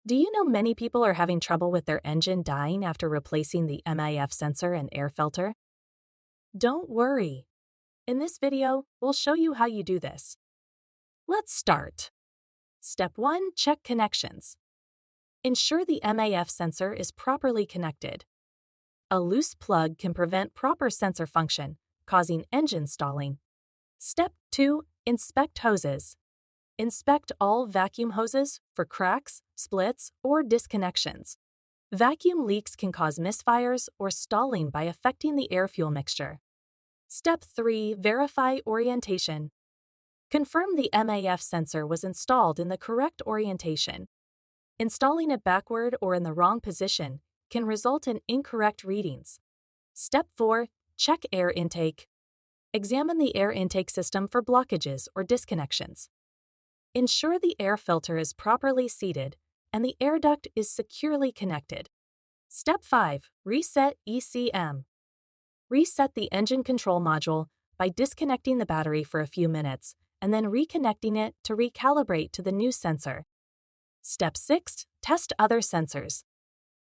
Do you know many people are having trouble with their engine dying after replacing the MIF sensor and air filter? Don't worry. In this video, we'll show you how you do this. Let's start. Step 1. Check connections. Ensure the MIF sensor is properly connected. A loose plug can prevent proper sensor function, causing engine stalling. Step 2. Inspect hoses. Inspect all vacuum hoses for cracks, splits, or disconnections. Vacuum leaks can cause misfires or stalling by affecting the air-fuel mixture. Step 3. Verify orientation. Confirm the MIF sensor was installed in the correct orientation. Installing it backward or in the wrong position can result in incorrect readings. Step 4. Check air intake. Examine the air intake system for blockages or disconnections. Ensure the air filter is properly seated and the air duct is securely connected. Step 5. Reset ECM. Reset the engine control module by disconnecting the battery for a few minutes and then reconnecting it to recalibrate to the new sensor. Step 6. Test other sensors.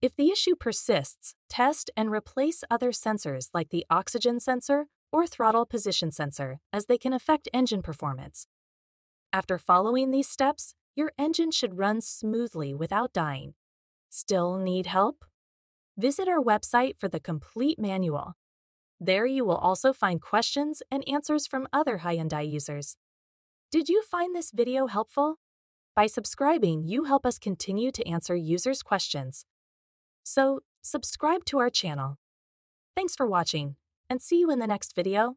If the issue persists, test and replace other sensors like the oxygen sensor or throttle position sensor, as they can affect engine performance. After following these steps, your engine should run smoothly without dying. Still need help? Visit our website for the complete manual. There you will also find questions and answers from other Hyundai users. Did you find this video helpful? By subscribing, you help us continue to answer users' questions. So, subscribe to our channel. Thanks for watching, and see you in the next video.